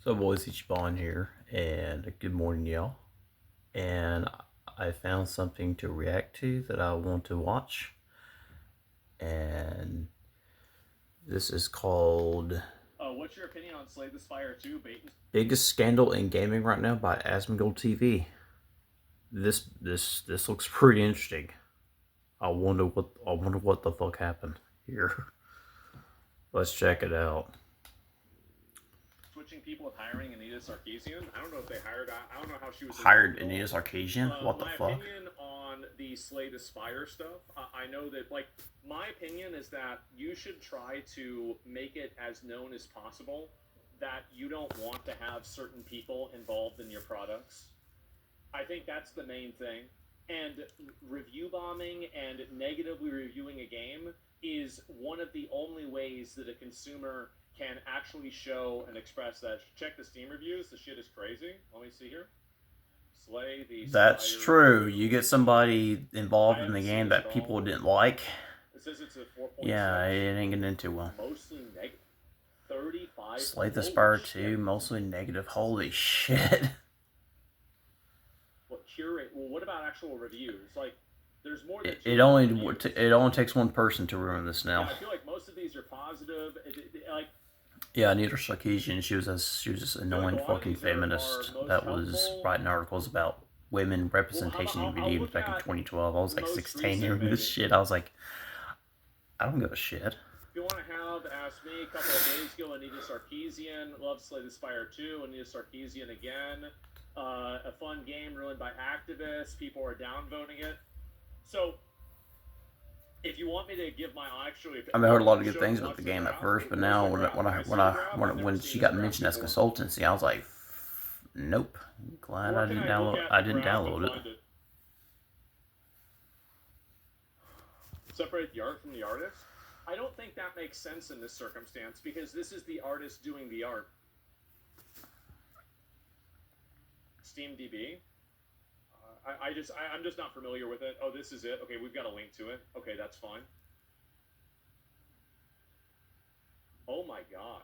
So boys, Ichiban here, and good morning, y'all. And I found something to react to that I want to watch, and this is called What's your opinion on Slay the Spire 2 bait? Biggest Scandal in Gaming right now by Asmongold TV. This looks pretty interesting. I wonder what the fuck happened here. Let's check it out. Switching people with hiring Anita Sarkesian. I don't know if they hired. I don't know how she was hired Anita Sarkesian. What the fuck? My opinion on the Slay the Spire stuff. I know that my opinion is that you should try to make it as known as possible that you don't want to have certain people involved in your products. I think that's the main thing. And review bombing and negatively reviewing a game is one of the only ways that a consumer can actually show and express that. Check the Steam reviews. The shit is crazy. Let me see here. Slay the That's Spire. true. You get somebody involved in the game that people didn't like. It says it's a 4.6. Yeah, it ain't getting into well. Mostly negative. 35. Slay the Spire 2, mostly negative. Holy shit. Well, what about actual reviews? Like, there's more than it only takes one person to ruin this now. Yeah, I feel like most of these are positive. Yeah, Anita Sarkesian, she was this annoying fucking feminist that was writing articles about women representation in video games back in 2012. I was like 16 hearing this shit. I was like, I don't give a shit. If you want to have, ask me, a couple of days ago, Anita Sarkesian, love Slay the Spire 2, Anita Sarkesian again. A fun game ruined by activists. People are downvoting it. So, if you want me to give my actually, I heard a lot of good things about the game at first, but now when she got mentioned as consultancy, I was like, nope. Glad I didn't download it. Separate the art from the artist. I don't think that makes sense in this circumstance because this is the artist doing the art. SteamDB. I'm just not familiar with it. Oh, this is it. Okay, we've got a link to it. Okay, that's fine. Oh my god.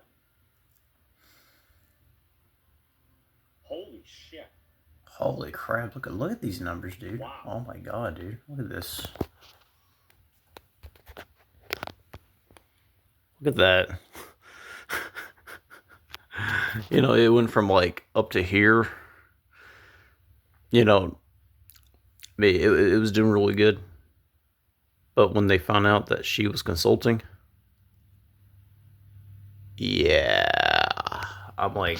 Holy shit. Holy crap, look at these numbers, dude. Wow. Oh my god, dude. Look at this. Look at that. You know, it went from like up to here. You know, it was doing really good. But when they found out that she was consulting, yeah, I'm like,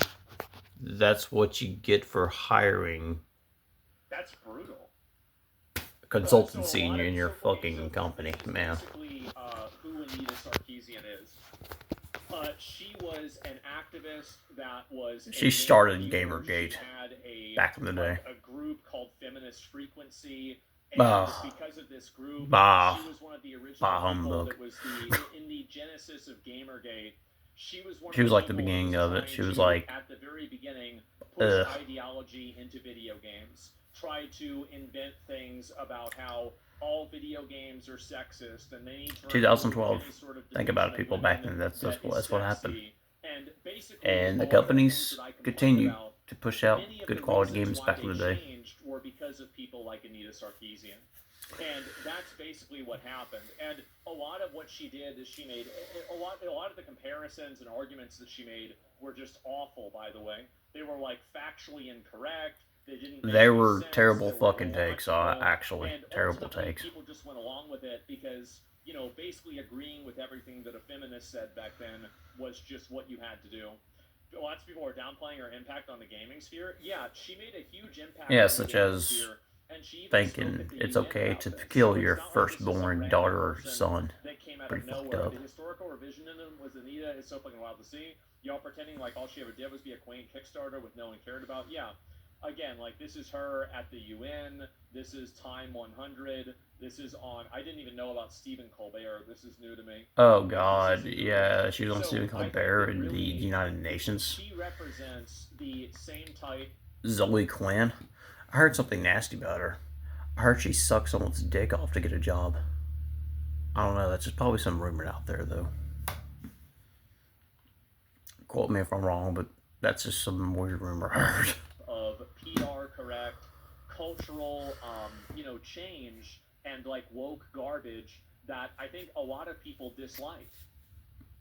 that's what you get for hiring. That's brutal. Consultancy in your fucking company, man. Who Anita Sarkesian is. She was an activist that was. She started Gamergate back in the day. A group called Feminist Frequency. And because of this group, she was one of the original people that was in the genesis of Gamergate. She was like the beginning of it. She was like at the very beginning, push ideology into video games. Try to invent things about how all video games are sexist and they need to 2012. Think about it, people. Back then, that's what happened. And the companies continue to push out good quality games back in the day. Were because of people like Anita Sarkesian. And that's basically what happened. And a lot of what she did is she made a lot of the comparisons and arguments that she made were just awful, by the way. They were like factually incorrect. They were terrible fucking takes, actually. Terrible takes. People just went along with it because, you know, basically agreeing with everything that a feminist said back then was just what you had to do. Lots of people are downplaying her impact on the gaming sphere. Yeah, she made a huge impact. Yeah, such as thinking it's okay to kill your firstborn daughter or son. Pretty fucked up. The historical revisionism was Anita is so fucking wild to see. Y'all pretending like all she ever did was be a quaint Kickstarter with no one cared about. Yeah. Again, like, this is her at the UN. This is Time 100. This is on... I didn't even know about Stephen Colbert. This is new to me. Oh, God. Yeah, she was on Stephen Colbert in the United Nations. She represents the same type... Zoe Quinn. I heard something nasty about her. I heard she sucked someone's dick off to get a job. I don't know. That's just probably some rumor out there, though. Quote me if I'm wrong, but That's just some weird rumor I heard. Of PR correct, cultural, change and like woke garbage that I think a lot of people dislike.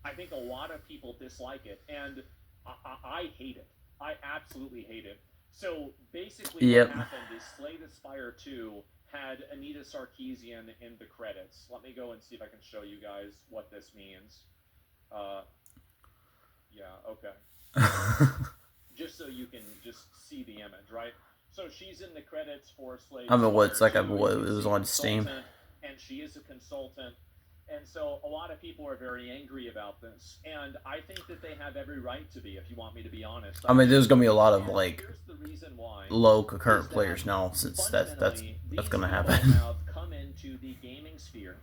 I think a lot of people dislike it, and I hate it. I absolutely hate it. So basically, what happened is Slay the Spire 2 had Anita Sarkesian in the credits. Let me go and see if I can show you guys what this means. Yeah, okay. Just so you can just see the image, right? So she's in the credits for Slay. I mean, what's like it was on Steam, and she is a consultant, and so a lot of people are very angry about this, and I think that they have every right to be. If you want me to be honest, I mean, there's gonna be a lot of like low concurrent players now, since that's gonna happen. Have come into the gaming sphere.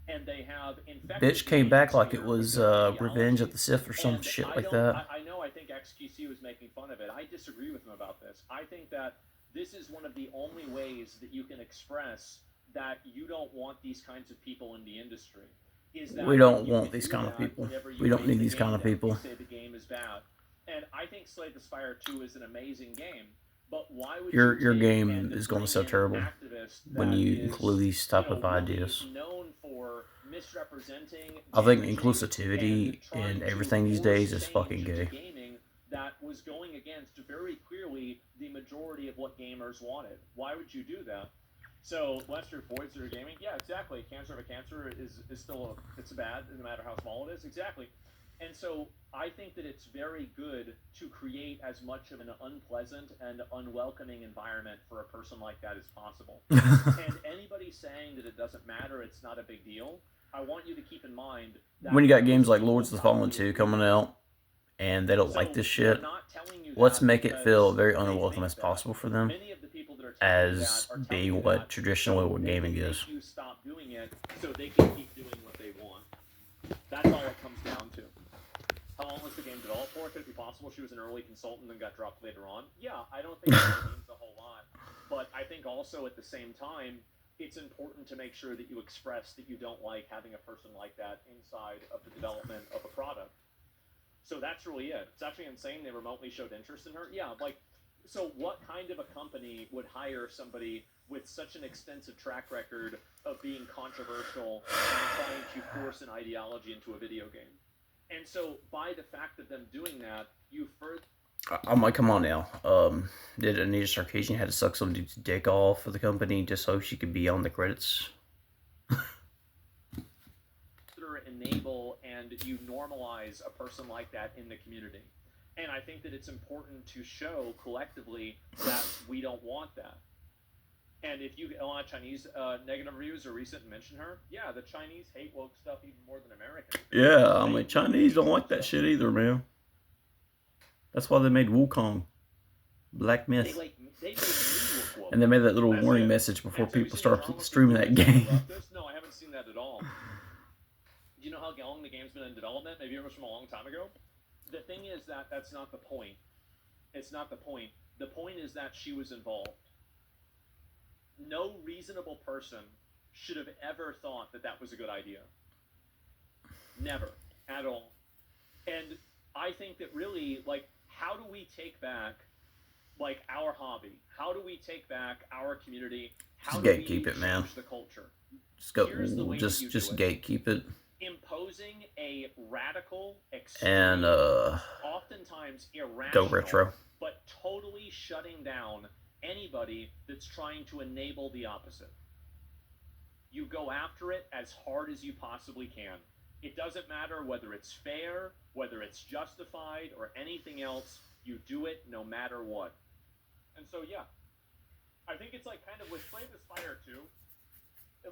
And they have bitch came back like it was Revenge of the Sith or some shit like that. I know. I think XQC was making fun of it. I disagree with him about this. I think that this is one of the only ways that you can express that you don't want these kinds of people in the industry. We don't want these kind of people. We don't need these kind of people. Say the game is bad, and I think Slay the Spire 2 is an amazing game. But why would your game is going to be so terrible when you include these type of ideas. Known for misrepresenting, I think inclusivity in everything these days is fucking gay. Gaming that was going against very clearly the majority of what gamers wanted. Why would you do that? So Lester Voidster Gaming, yeah, exactly. Cancer of a cancer is still it's bad, no matter how small it is. Exactly. And so I think that it's very good to create as much of an unpleasant and unwelcoming environment for a person like that as possible. And anybody saying that it doesn't matter, it's not a big deal, I want you to keep in mind that when you got games like Lords of the Fallen 2 coming out and they don't like this shit, let's make it feel very unwelcome as possible for them, as being what traditionally what gaming is. You stop doing it so they can keep doing what they want. That's all it comes down to. How long was the game developed for? Could it be possible she was an early consultant and got dropped later on? Yeah, I don't think that means a whole lot. But I think also at the same time, it's important to make sure that you express that you don't like having a person like that inside of the development of a product. So that's really it. It's actually insane they remotely showed interest in her. Yeah, like, so what kind of a company would hire somebody with such an extensive track record of being controversial and trying to force an ideology into a video game? And so, by the fact of them doing that, you further... I'm like, come on now. Did Anita Sarkesian had to suck some dude's dick off for the company just so she could be on the credits? Enable and you normalize a person like that in the community. And I think that it's important to show collectively that we don't want that. And if you get a lot of Chinese negative reviews or recent mention her, yeah, the Chinese hate woke stuff even more than Americans. Yeah, I mean, Chinese don't like that shit either, man. That's why they made Wukong. Black Myth. And they made that little warning message before people start streaming that game. No, I haven't seen that at all. Do you know how long the game's been in development? Maybe it was from a long time ago? The thing is that that's not the point. It's not the point. The point is that she was involved. No reasonable person should have ever thought that that was a good idea. Never. At all. And I think that really, like, how do we take back, like, our hobby? How do we take back our community? How do we gatekeep it, man. change the culture? Just go. Just gatekeep it. Imposing a radical, extreme, and oftentimes irrational, go retro, but totally shutting down anybody that's trying to enable the opposite. You go after it as hard as you possibly can. It doesn't matter whether it's fair, whether it's justified, or anything else. You do it no matter what. And so, yeah, I think it's like kind of with Slay the Spire 2.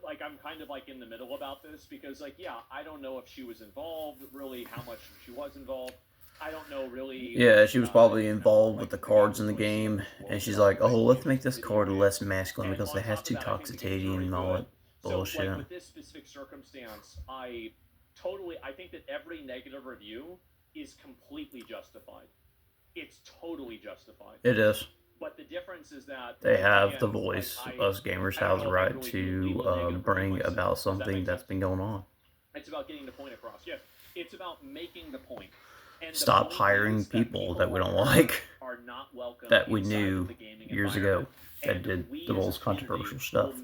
Like, I'm kind of like in the middle about this because, like, yeah, I don't know if she was involved, really, how much she was involved. I don't know really. Yeah, she was probably involved with the cards in the game, and she's like, oh, let's make this card less masculine because it has too toxicity and all that bullshit. So, like, with this specific circumstance, I think that every negative review is completely justified. It's totally justified. It is. But the difference is that they have the voice. Us gamers have the right to bring about something that's been going on. It's about getting the point across. Yes, it's about making the point. stop hiring people that we don't like, that we knew years ago, that did the most controversial stuff.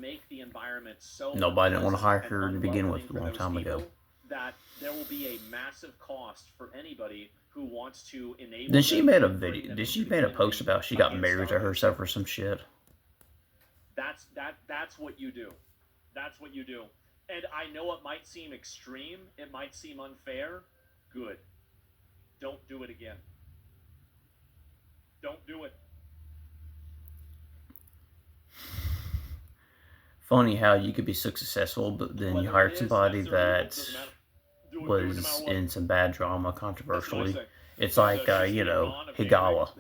Nobody didn't want to hire her to begin with a long time ago. That there will be a massive cost for anybody who wants to enable. Then she made a video. Did she made a post about she got married to herself or some shit? That's what you do. That's what you do. And I know it might seem extreme. It might seem unfair. Good. Don't do it again. Don't do it. Funny how you could be so successful, but then you hired somebody that was in some bad drama controversially. It's like, you know, Higawa,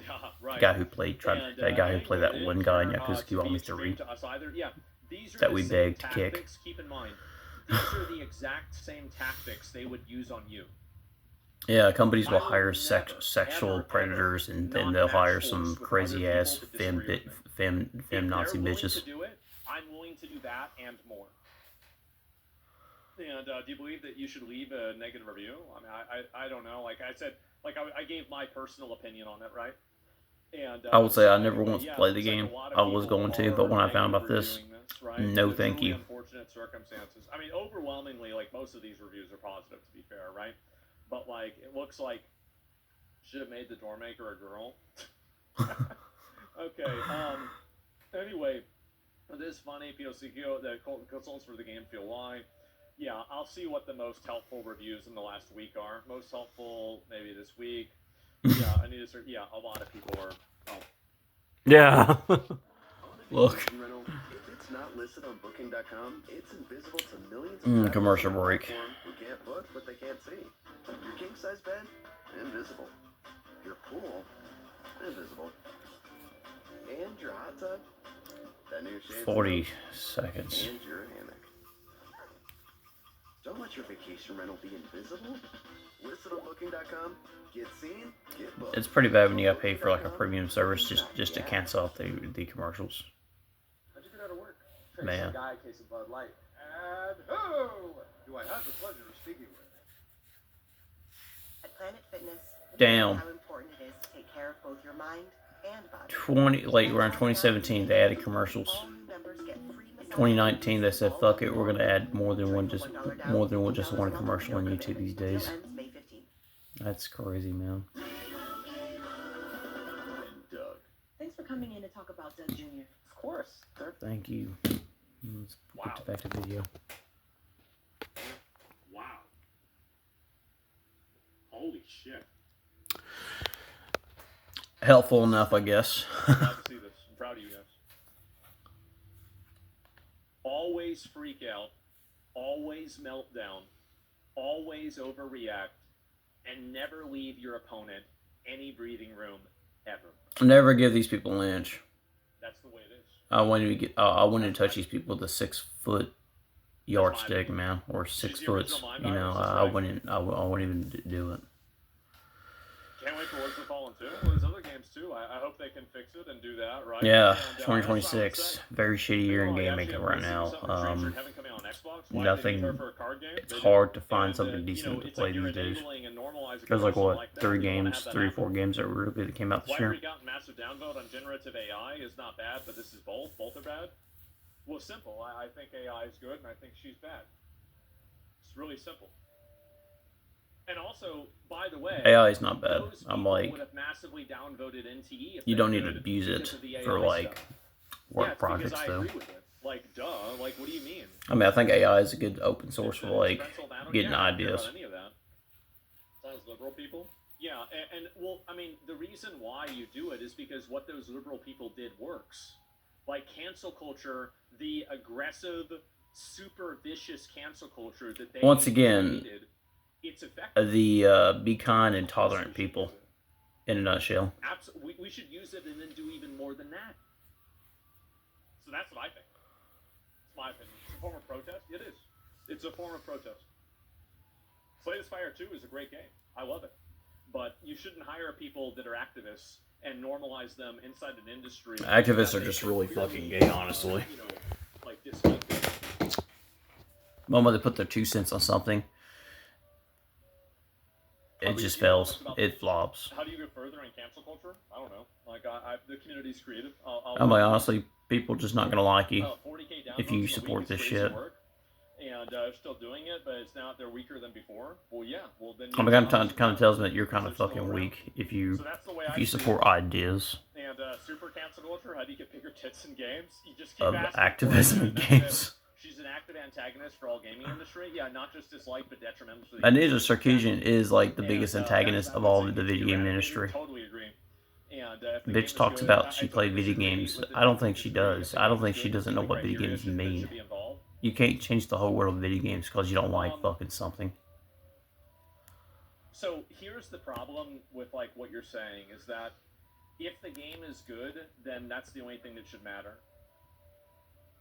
the guy who played, that one guy in Yakuza Kiwami 3 that we begged to kick. Keep in mind, these are the exact same tactics they would use on you. Yeah, companies will hire sexual predators, and then they'll hire some crazy ass femme Nazi bitches. I'm willing to do that and more. And do you believe that you should leave a negative review? I mean, I don't know. Like I said, I gave my personal opinion on it, right? And I would say I never once played the game. I was going to, but when I found about this, no thank you. Unfortunate circumstances. I mean, overwhelmingly, like most of these reviews are positive, to be fair, right? But like, it looks like should have made the door maker a girl. Okay. Anyway, this funny POCQ, the consultants for the game feel why. Yeah, I'll see what the most helpful reviews in the last week are. Most helpful, maybe this week. Yeah, I need to start. Yeah, a lot of people are. Oh. Yeah. Look. If it's not listed on Booking.com, it's invisible to millions of commercial break. Who can't book what they can't see. Your king size bed, invisible. Your pool, invisible. And your hot tub, that new shade 40 seconds. and your hammock. Don't let your vacation rental be invisible. Listed on Booking.com. Get seen, get booked. It's pretty bad when you gotta pay for like a premium service just to cancel out the commercials. How'd you get out of work? Man. A guy, case of Bud Light. And who do I have the pleasure of speaking with? At Planet Fitness, Damn. how important it is to take care of both your mind and body. 20 like around 2017 they added commercials. All new members get free massage 2019 they said fuck it, we're gonna add more than just one commercial on YouTube these days. Ends May 15th. That's crazy, man. And Doug. Thanks for coming in to talk about Doug Jr. Of course. Thank you. Let's get back to video. Wow. Holy shit. Helpful enough, I guess. I'm glad to see this. I'm proud of you guys. Always freak out, always melt down, always overreact, and never leave your opponent any breathing room ever. Never give these people an inch. That's the way it is. I wanted to touch these people with a 6-foot yardstick, man, or 6 foot. You know, I wouldn't even do it. Can't wait for Wars of the Fallen 2. Well, there's other games too. I hope they can fix it and do that, right? Yeah, And, 2026. Very shitty year in gaming right now. Nothing. It's hard to find something decent to play these days. There's like what, 3 or 4 games that really came out this Why year. we got massive downvote on generative AI is not bad, but this is both. Both are bad. Well, simple. I think AI is good, and I think she's bad. It's really simple. And also, by the way, AI is not bad. those I'm people like, would have massively downvoted NTE if you they don't need to could abuse it because of the for AI like stuff. work Yeah, it's projects because I though. agree with it. Like, duh. Like, what do you mean? I mean, I think AI is a good open source for It's like Pennsylvania? getting Yeah, I don't care ideas. about any of that. Those liberal people. Yeah, and well, I mean, the reason why you do it is because what those liberal people did works. Like cancel culture, the aggressive, super vicious cancel culture that they Once again, created, it's effective. the be kind and tolerant people, in a nutshell. Absolutely, we should use it and then do even more than that. So that's what I think. It's my opinion. It's a form of protest. It is. It's a form of protest. Slay the Spire 2 is a great game. I love it. But you shouldn't hire people that are activists and normalize them inside an industry. Activists are just really fucking gay, honestly. You know, like dislike them. Moment they put their 2 cents on something, it just fails. It flops. How do you go further in cancel culture? I don't know. Like, the community's creative. I'm like, honestly, people just not gonna like you 40K if you downloads in a support week is this crazy shit. work, and still doing it, but it's now they're weaker than before. Well, yeah. Well, then. I mean, kind of tells me that you're kind of fucking weak if you So that's the way I support see it. ideas And super cancel culture. How do you get bigger tits in games? You just keep of asking activism for in it, and games. she's an active antagonist for all gaming industry. Yeah, not just disliked, but detrimental to the Anita Sarkesian is like the biggest and, antagonist that's of all what the I'm saying, video it's game eradicated. industry. Totally agree. And if the game Bitch is talks good, about she I played totally video disagree games. with the I don't think she disagree. does. If the I don't game think is she good, doesn't know the what video criteria games should mean. be involved. You can't change the whole world of video games because you don't like fucking something. So here's the problem with like what you're saying is that if the game is good, then that's the only thing that should matter.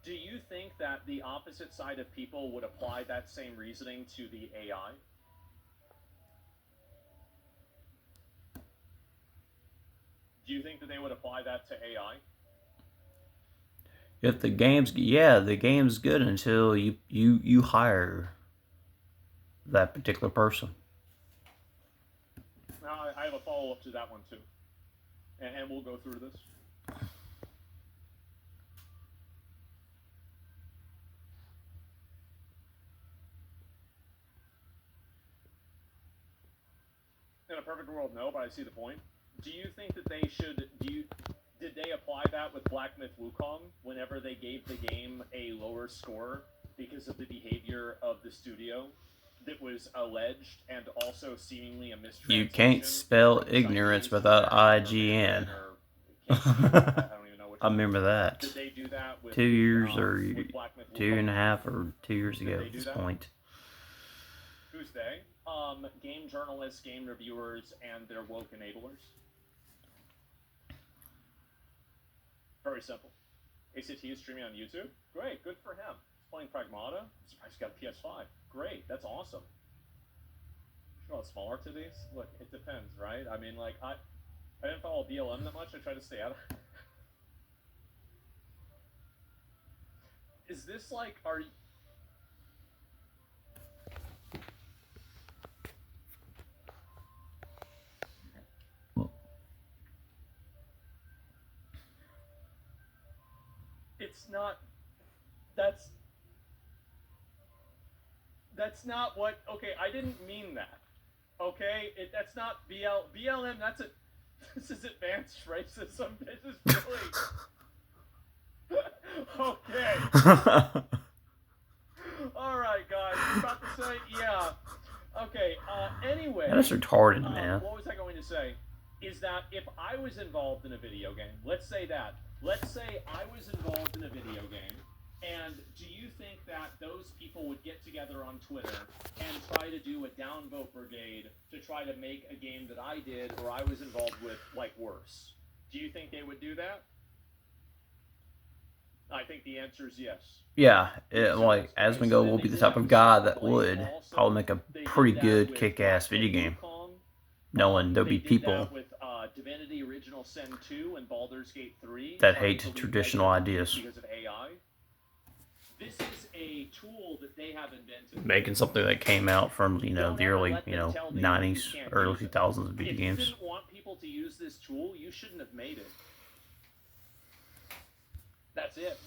Do you think that the opposite side of people would apply that same reasoning to the AI? Do you think that they would apply that to AI? If the game's the game's good until you hire that particular person. Now I have a follow-up to that one too, and we'll go through this. In a perfect world, no, but I see the point. Do you think that they should? Did they apply that with Black Myth Wukong whenever they gave the game a lower score because of the behavior of the studio that was alleged and also seemingly a mistranslation? You can't spell ignorance without IGN. I remember that. Did they do that with 2 years or with Black Myth 2.5 or 2 years ago at this point. Who's they? Game journalists, game reviewers, and their woke enablers. Very simple. ACT is streaming on YouTube. Great, good for him. He's playing Pragmata. I'm surprised he's got a PS5. Great, that's awesome. You know, smaller titties? Look, it depends, right? I mean, like, I didn't follow BLM that much. I tried to stay out of it. Is this like, are you... It's not, that's not what, okay, I didn't mean that, okay? That's not BLM, this is advanced racism, this is really, okay. Alright, guys, you're about to say, yeah, okay, anyway. That is retarded, man. What was I going to say? Is that if I was involved in a video game, let's say I was involved in a video game, and do you think that those people would get together on Twitter and try to do a downvote brigade to try to make a game that I did or I was involved with, like, worse? Do you think they would do that? I think the answer is yes. Yeah, like, Asmongold will be the type of guy that would probably make a pretty good kick-ass video game. Knowing there'll be people Divinity Original Sin 2 and Baldur's Gate 3 that hate traditional ideas. Because of AI. This is a tool that they have invented. Making something that came out from, the early, 90s, early 2000s of video games. If you didn't want people to use this tool, you shouldn't have made it. That's it.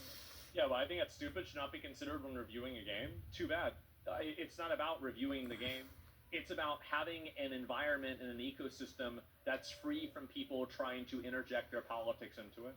Yeah, well, I think that's stupid. Should not be considered when reviewing a game. Too bad. It's not about reviewing the game. It's about having an environment and an ecosystem that's free from people trying to interject their politics into it.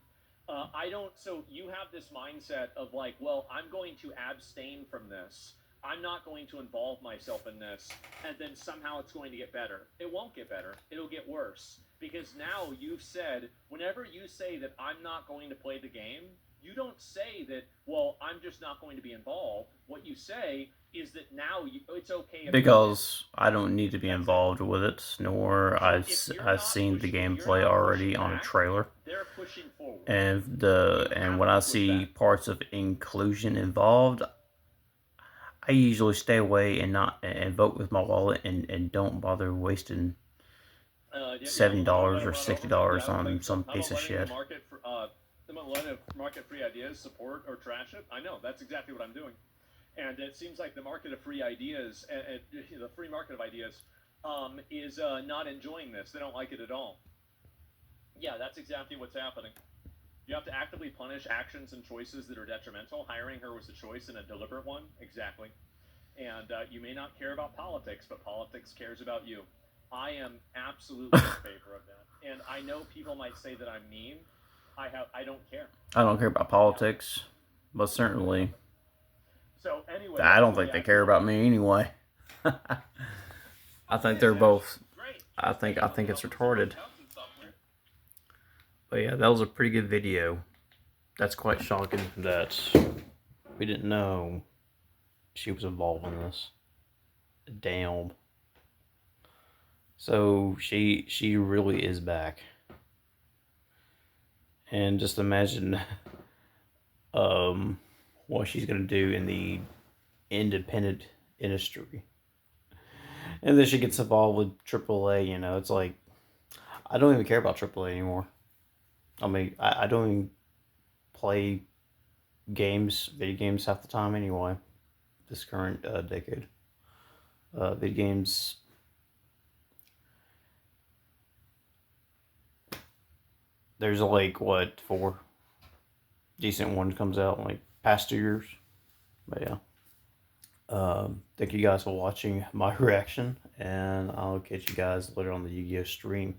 So you have this mindset of like, well, I'm going to abstain from this. I'm not going to involve myself in this. And then somehow it's going to get better. It won't get better. It'll get worse. Because now you've said, whenever you say that I'm not going to play the game, you don't say that, well, I'm just not going to be involved. What you say is that now it's okay. Because I don't need to be involved with it, nor I've seen the gameplay already on a trailer. They're pushing forward. And when I see parts of inclusion involved, I usually stay away and vote with my wallet and don't bother wasting $70 or $60 on some piece of shit. Let the market free ideas support or trash it. I know, that's exactly what I'm doing. And it seems like the market of free ideas, the free market of ideas, is not enjoying this. They don't like it at all. Yeah, that's exactly what's happening. You have to actively punish actions and choices that are detrimental. Hiring her was a choice and a deliberate one. Exactly. And you may not care about politics, but politics cares about you. I am absolutely in favor of that. And I know people might say that I'm mean. I don't care. I don't care about politics, but certainly, So anyway, I don't think they care about me anyway. I think they're both. I think it's retarded. But yeah, that was a pretty good video. That's quite shocking that we didn't know she was involved in this. Damn. So she really is back. And just imagine what she's gonna do in the independent industry. And then she gets involved with AAA, you know, it's like I don't even care about AAA anymore. I mean, I don't even play video games half the time anyway. This current decade. Video games. There's like, what, 4 decent ones comes out in like past 2 years. But yeah. Thank you guys for watching my reaction. And I'll catch you guys later on the Yu-Gi-Oh! Stream.